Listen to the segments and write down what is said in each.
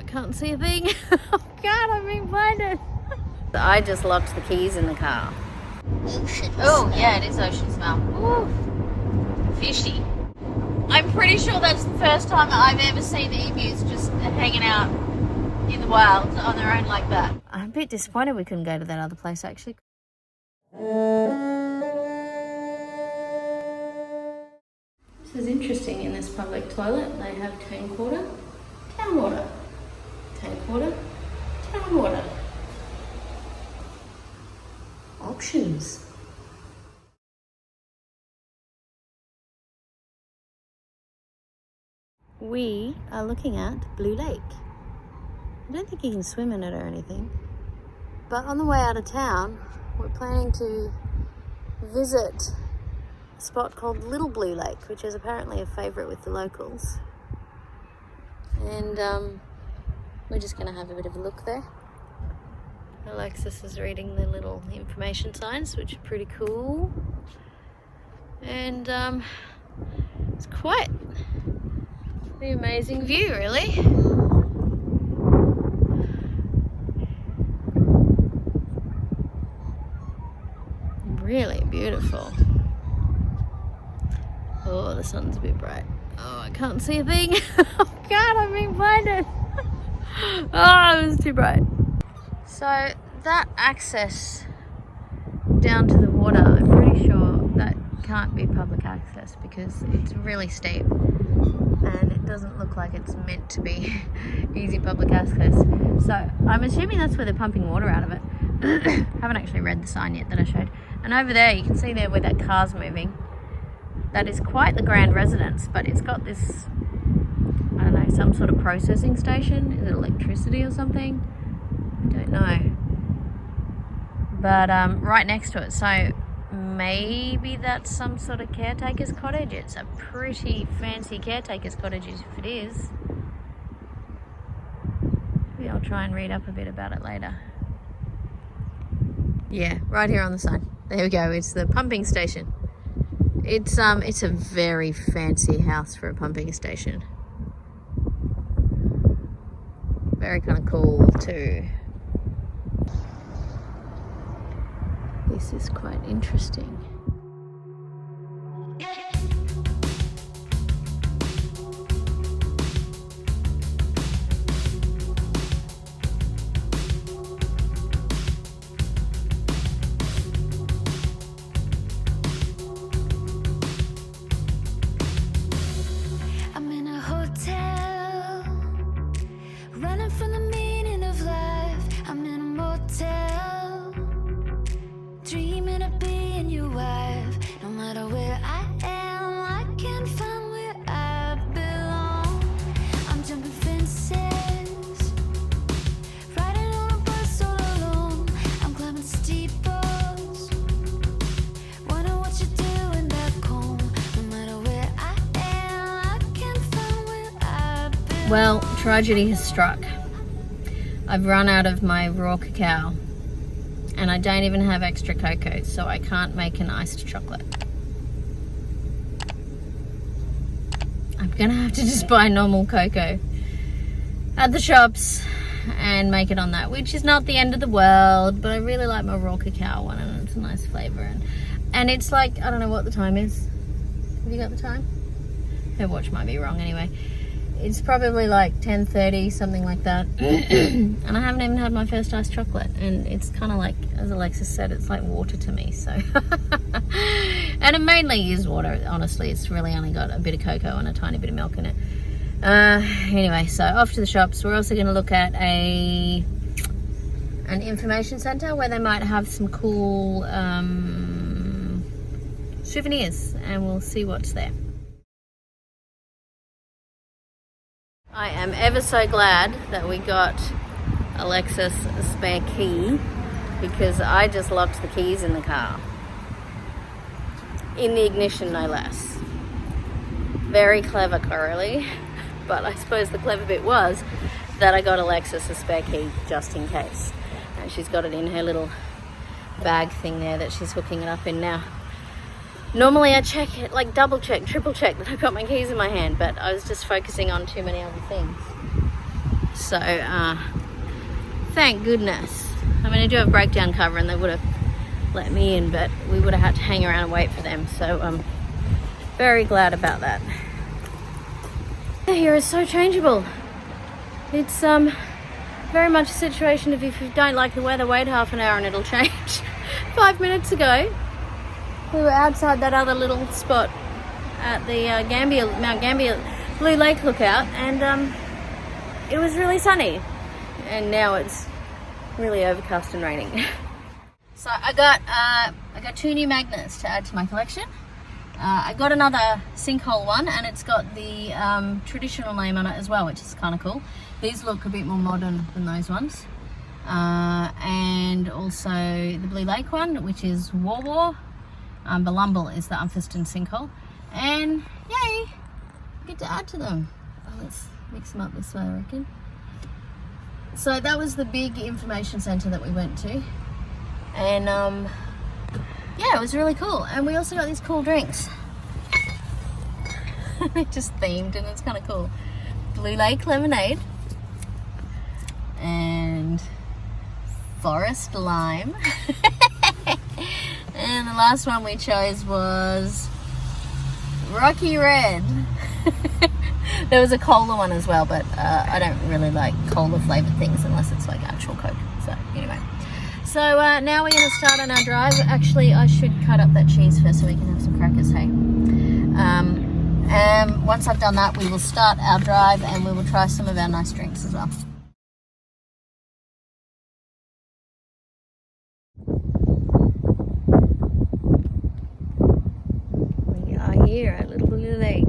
I can't see a thing. Oh God, I'm being blinded. I just locked the keys in the car. Oh yeah, it is ocean smell. Ooh, fishy. I'm pretty sure that's the first time I've ever seen emus just hanging out in the wild on their own like that. I'm a bit disappointed we couldn't go to that other place actually. This is interesting. In this public toilet they have tank water, town water, tank water, town water. Options. We are looking at Blue Lake. I don't think you can swim in it or anything, but on the way out of town we're planning to visit a spot called Little Blue Lake, which is apparently a favourite with the locals, and we're just going to have a bit of a look there. Alexis is reading the little information signs, which are pretty cool, and it's quite the amazing view, really. Really beautiful. Oh, the sun's a bit bright. Oh, I can't see a thing. Oh God, I'm being blinded. Oh, it was too bright. So that access down to the water, I'm pretty sure that can't be public access because it's really steep and it doesn't look like it's meant to be easy public access. So I'm assuming that's where they're pumping water out of it. Haven't actually read the sign yet that I showed. And over there, you can see there where that car's moving. That is quite the grand residence, but it's got this, I don't know, some sort of processing station. Is it electricity or something? I don't know. But right next to it, so maybe that's some sort of caretaker's cottage. It's a pretty fancy caretaker's cottage if it is. Maybe I'll try and read up a bit about it later. Yeah, right here on the sign. There we go, it's the pumping station. It's a very fancy house for a pumping station. Very kind of cool too. This is quite interesting. Well, tragedy has struck. I've run out of my raw cacao and I don't even have extra cocoa, so I can't make an iced chocolate. I'm gonna have to just buy normal cocoa at the shops and make it on that, which is not the end of the world, but I really like my raw cacao one and it's a nice flavour. And it's like, I don't know what the time is. Have you got the time? Her watch might be wrong anyway. It's probably like 10:30, something like that. And I haven't even had my first iced chocolate. And it's kind of like, as Alexis said, it's like water to me, so. And it mainly is water, honestly. It's really only got a bit of cocoa and a tiny bit of milk in it. Anyway, so off to the shops. We're also going to look at an information centre where they might have some cool souvenirs, and we'll see what's there. I am ever so glad that we got Alexis a spare key, because I just locked the keys in the car. In the ignition, no less. Very clever, Coralie. But I suppose the clever bit was that I got Alexis a spare key just in case. And she's got it in her little bag thing there that she's hooking it up in now. Normally I check it, like double check, triple check that I've got my keys in my hand, but I was just focusing on too many other things. So thank goodness. I mean, I do have breakdown cover and they would have let me in, but we would have had to hang around and wait for them. So I'm very glad about that. Here is so changeable. It's very much a situation of if you don't like the weather, wait half an hour and it'll change. 5 minutes ago, we were outside that other little spot at the Mount Gambier Blue Lake lookout, and it was really sunny, and now it's really overcast and raining. So I got 2 new magnets to add to my collection. I got another sinkhole one, and it's got the traditional name on it as well, which is kind of cool. These look a bit more modern than those ones. And also the Blue Lake one, which is Warwar. Balumble is the Umfeston sinkhole. And yay, I get to add to them. Oh, let's mix them up this way, I reckon. So that was the big information centre that we went to. And yeah, it was really cool. And we also got these cool drinks. They're just themed and it's kind of cool. Blue Lake lemonade and forest lime. And the last one we chose was Rocky Red. There was a cola one as well, but I don't really like cola flavoured things unless it's like actual Coke. So anyway. So now we're going to start on our drive. Actually, I should cut up that cheese first so we can have some crackers, hey? And once I've done that, we will start our drive and we will try some of our nice drinks as well. We are here at Little Blue Lake.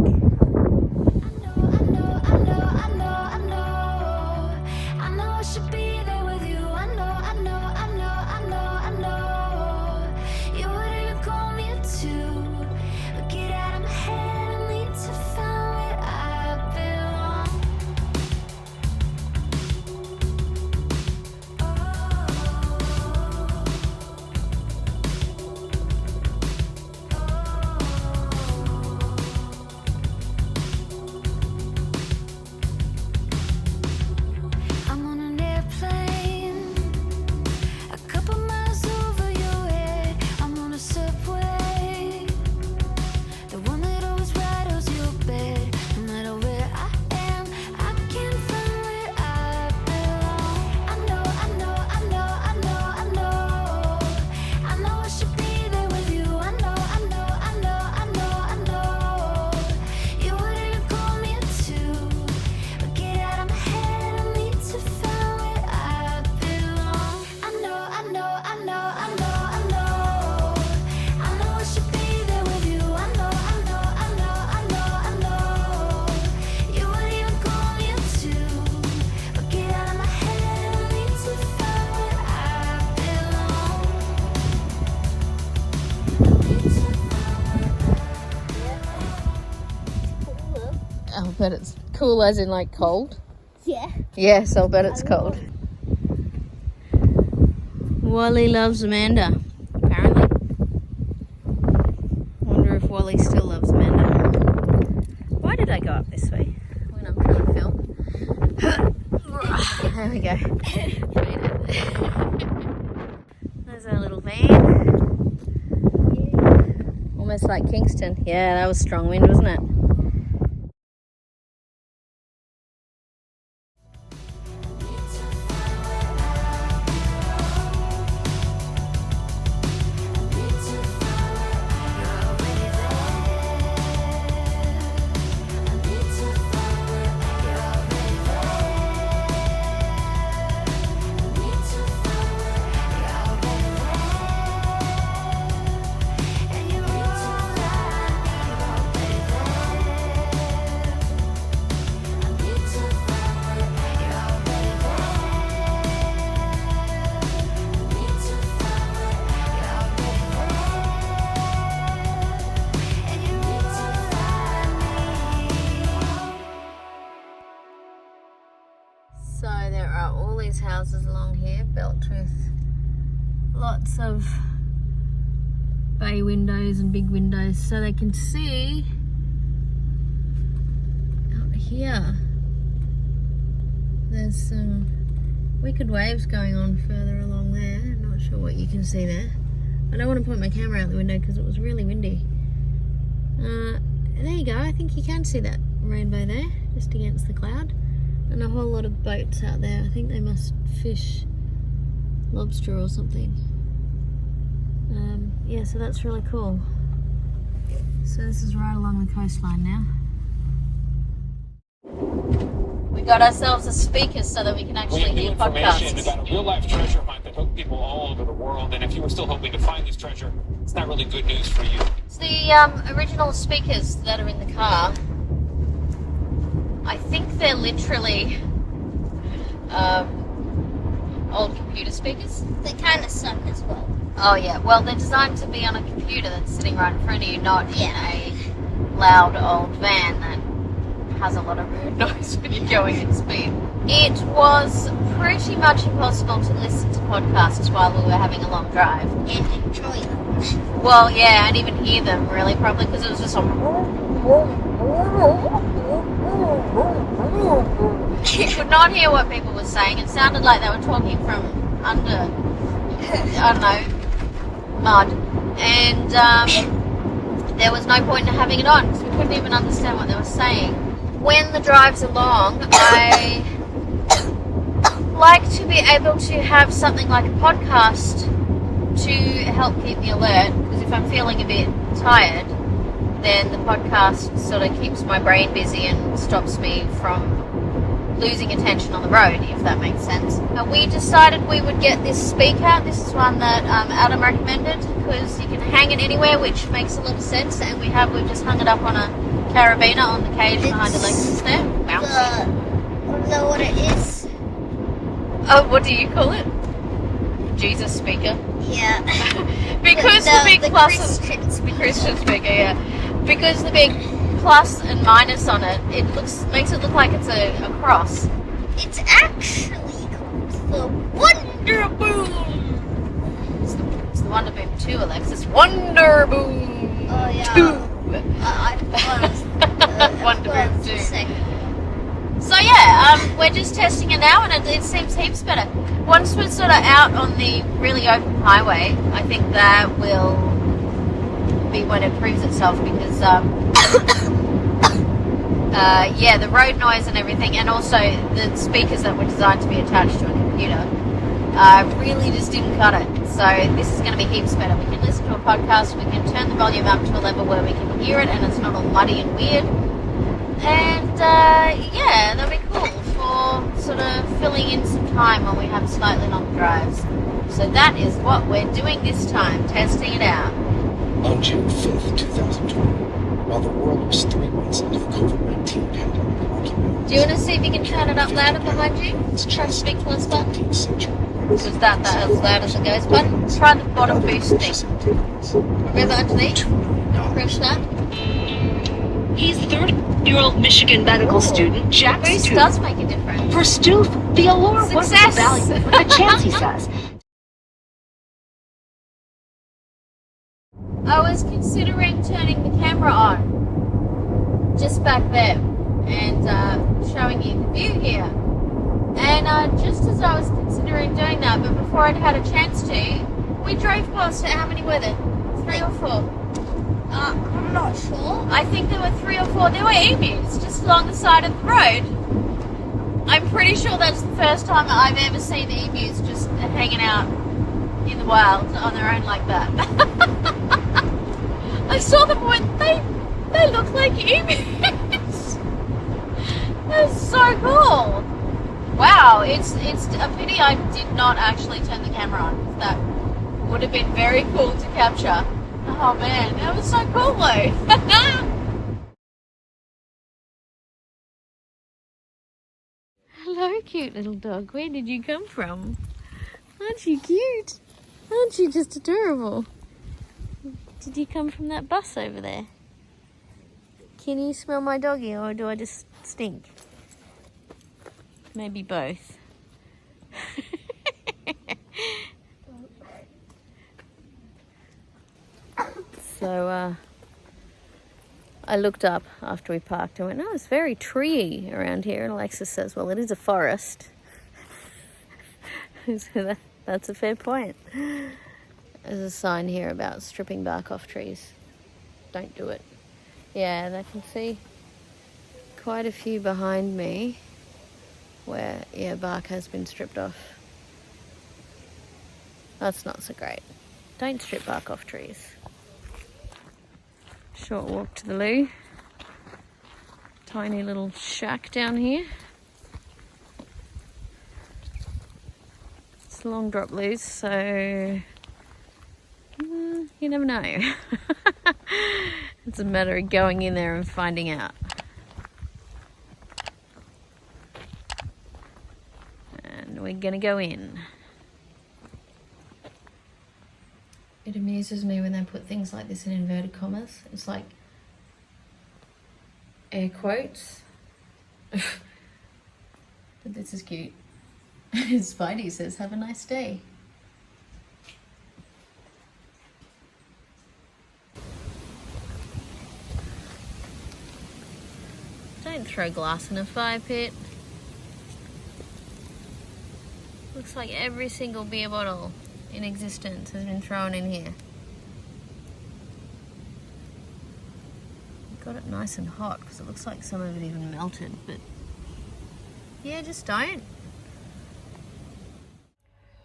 I'll bet it's cool as in like cold. Yeah. Yes, I'll bet it's cold. Wally loves Amanda, apparently. Wonder if Wally still loves Amanda. Why did I go up this way when I'm trying to film? There we go. There's our little van. Yeah. Almost like Kingston. Yeah, that was strong wind, wasn't it? So there are all these houses along here built with lots of bay windows and big windows so they can see out here the there's some wicked waves going on further along there. Not sure what you can see there. I don't want to point my camera out the window because it was really windy. There you go. I think you can see that rainbow there, just against the cloud. And a whole lot of boats out there. I think they must fish lobster or something. Yeah, so that's really cool. So this is right along the coastline now. We got ourselves a speaker so that we can actually hear podcasts. About a real-life treasure hunt that hooked people all over the world, and if you were still hoping to find this treasure, it's not really good news for you. It's the original speakers that are in the car. I think they're literally old computer speakers. They kind of suck as well. Oh yeah, well they're designed to be on a computer that's sitting right in front of you, not in a loud old van that has a lot of rude noise when you're going at speed. It was pretty much impossible to listen to podcasts while we were having a long drive. And enjoy them. Well, yeah, and even hear them really, probably because it was just on. You could not hear what people were saying. It sounded like they were talking from under, I don't know, mud. And there was no point in having it on because we couldn't even understand what they were saying. When the drives are long, I like to be able to have something like a podcast to help keep me alert, because if I'm feeling a bit tired, then the podcast sort of keeps my brain busy and stops me from losing attention on the road, if that makes sense. We decided we would get this speaker. This is one that Adam recommended because you can hang it anywhere, which makes a lot of sense, and we've just hung it up on a carabiner on the cage behind Alexis there. Bouncy. I don't know what it is. Oh, what do you call it? Jesus speaker? Yeah. Because the big plus... The Christian speaker, yeah. Because the big plus and minus on it, makes it look like it's a cross. It's actually called the Wonder Boom. It's the Wonder Boom 2, Alexis. Wonder Boom Oh, yeah. 2. I thought it was Wonder Boom 2. Second. So yeah, we're just testing it now, and it seems heaps better. Once we're sort of out on the really open highway, I think that will be when it proves itself, because yeah, the road noise and everything, and also the speakers that were designed to be attached to a computer really just didn't cut it. So this is going to be heaps better. We can listen to a podcast, we can turn the volume up to a level where we can hear it and it's not all muddy and weird. And yeah, that'll be cool for sort of filling in some time when we have slightly long drives. So that is what we're doing this time, testing it out. On June 5th, 2020, while the world was 3 months into the COVID-19 pandemic occupied, Do you want to see if you can turn it up louder behind you? Try to speak to us, bud. 19th century. Was that as loud as it goes, bud? Try the bottom boost thing. Remember underneath? Press that. He's 30-year-old Michigan medical student, Jack Boost Stu. does make a difference. For Stu, the allure wasn't the Success. value, but the chance, he says. I was considering turning the camera on just back there and showing you the view here. And just as I was considering doing that, but before I'd had a chance to, we drove past it. How many were there? 3 or 4? I'm not sure. I think there were 3 or 4. There were emus just along the side of the road. I'm pretty sure that's the first time I've ever seen emus just hanging out in the wild on their own like that. I saw them when they look like emus. That's so cool. Wow, it's a pity I did not actually turn the camera on. That would have been very cool to capture. Oh man, that was so cool though. Hello, cute little dog. Where did you come from? Aren't you cute? Aren't you just adorable? Did you come from that bus over there? Can you smell my doggy, or do I just stink? Maybe both. So I looked up after we parked and went, oh, it's very treey around here. And Alexis says, well, it is a forest. That's a fair point. There's a sign here about stripping bark off trees. Don't do it. Yeah, and I can see quite a few behind me where, yeah, bark has been stripped off. That's not so great. Don't strip bark off trees. Short walk to the loo. Tiny little shack down here. It's long drop loose, so you never know. It's a matter of going in there and finding out. And we're gonna go in. It amuses me when they put things like this in inverted commas. It's like air quotes. But this is cute. Spidey says, "Have a nice day." Don't throw glass in a fire pit. Looks like every single beer bottle in existence has been thrown in here. Got it nice and hot because it looks like some of it even melted, but yeah, just don't.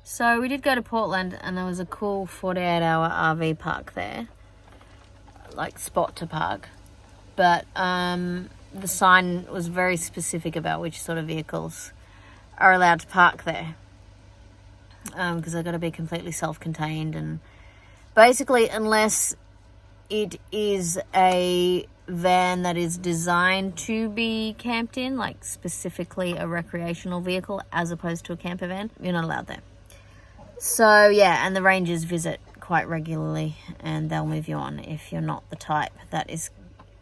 So we did go to Portland and there was a cool 48-hour RV park there, like spot to park, but the sign was very specific about which sort of vehicles are allowed to park there, because they've got to be completely self-contained, and basically unless it is a van that is designed to be camped in, like specifically a recreational vehicle as opposed to a camper van, you're not allowed there. So yeah, and the rangers visit quite regularly and they'll move you on if you're not the type that is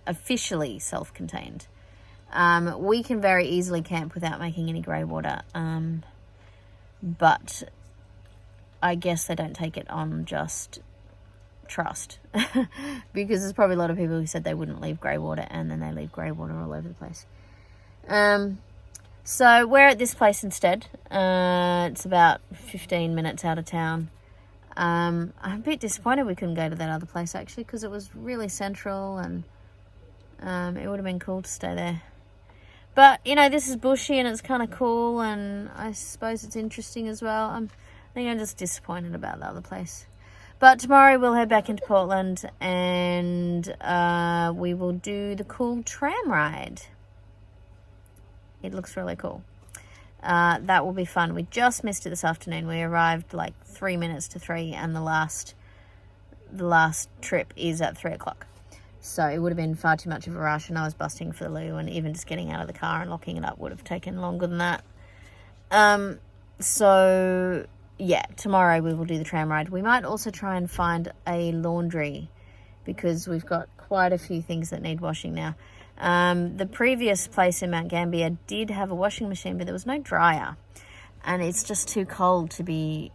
officially self-contained. We can very easily camp without making any grey water, but I guess they don't take it on just trust because there's probably a lot of people who said they wouldn't leave grey water and then they leave grey water all over the place. So we're at this place instead. It's about 15 minutes out of town. I'm a bit disappointed we couldn't go to that other place actually, because it was really central and it would have been cool to stay there. But you know, this is bushy and it's kind of cool, and I suppose it's interesting as well. I think I'm just disappointed about the other place. But tomorrow we'll head back into Portland and we will do the cool tram ride. It looks really cool. That will be fun. We just missed it this afternoon. We arrived like 3 minutes to 3 and the last trip is at 3 o'clock. So it would have been far too much of a rush and I was busting for the loo, and even just getting out of the car and locking it up would have taken longer than that. So yeah, tomorrow we will do the tram ride. We might also try and find a laundry because we've got quite a few things that need washing now. The previous place in Mount Gambier did have a washing machine, but there was no dryer, and it's just too cold to be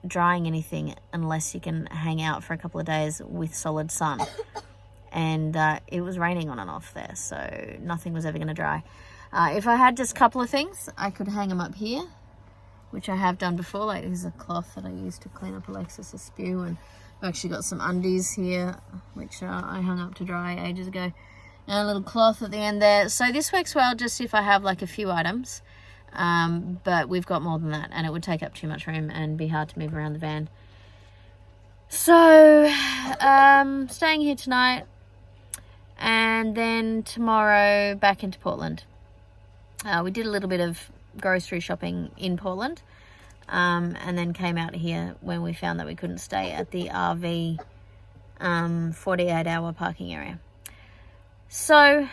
drying anything unless you can hang out for a couple of days with solid sun. And it was raining on and off there, so nothing was ever going to dry. If I had just a couple of things, I could hang them up here, which I have done before. Like, here's a cloth that I used to clean up Alexis's spew, and I've actually got some undies here, which I hung up to dry ages ago, and a little cloth at the end there. So this works well just if I have like a few items, but we've got more than that, and it would take up too much room and be hard to move around the van. So staying here tonight, and then tomorrow back into Portland. We did a little bit of grocery shopping in Portland, and then came out here when we found that we couldn't stay at the RV 48-hour parking area. So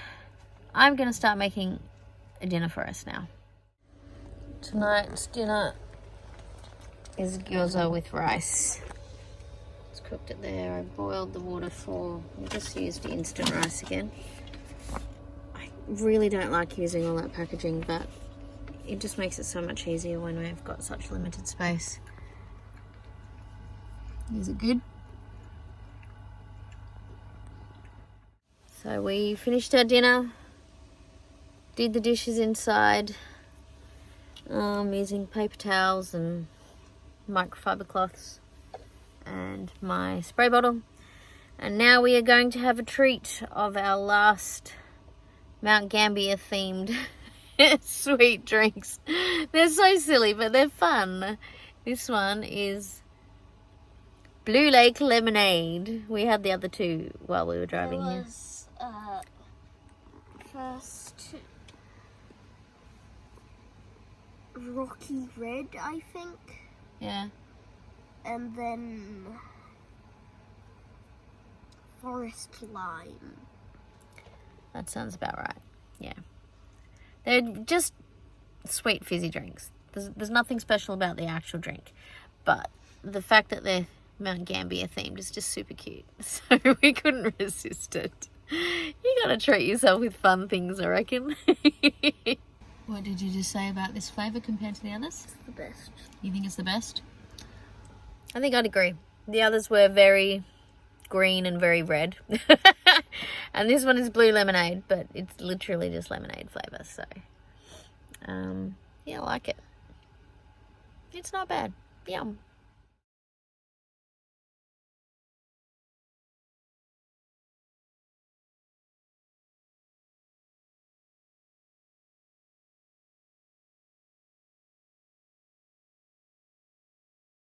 I'm going to start making a dinner for us now. Tonight's dinner is gyoza with rice. Just cooked it there. I boiled the water for, I just used instant rice again. I really don't like using all that packaging, but it just makes it so much easier when we've got such limited space. Is it good? So we finished our dinner, did the dishes inside, I'm using paper towels and microfiber cloths and my spray bottle. And now we are going to have a treat of our last Mount Gambier themed sweet drinks. They're so silly, but they're fun. This one is Blue Lake Lemonade. We had the other two while we were driving here. First Rocky Red, I think. Yeah. And then Forest Lime. That sounds about right. Yeah. They're just sweet fizzy drinks. There's nothing special about the actual drink. But the fact that they're Mount Gambier themed is just super cute. So we couldn't resist it. You gotta treat yourself with fun things, I reckon. What did you just say about this flavour compared to the others? It's the best. You think it's the best? I think I'd agree. The others were very green and very red. And this one is blue lemonade, but it's literally just lemonade flavour. So, yeah, I like it. It's not bad. Yum.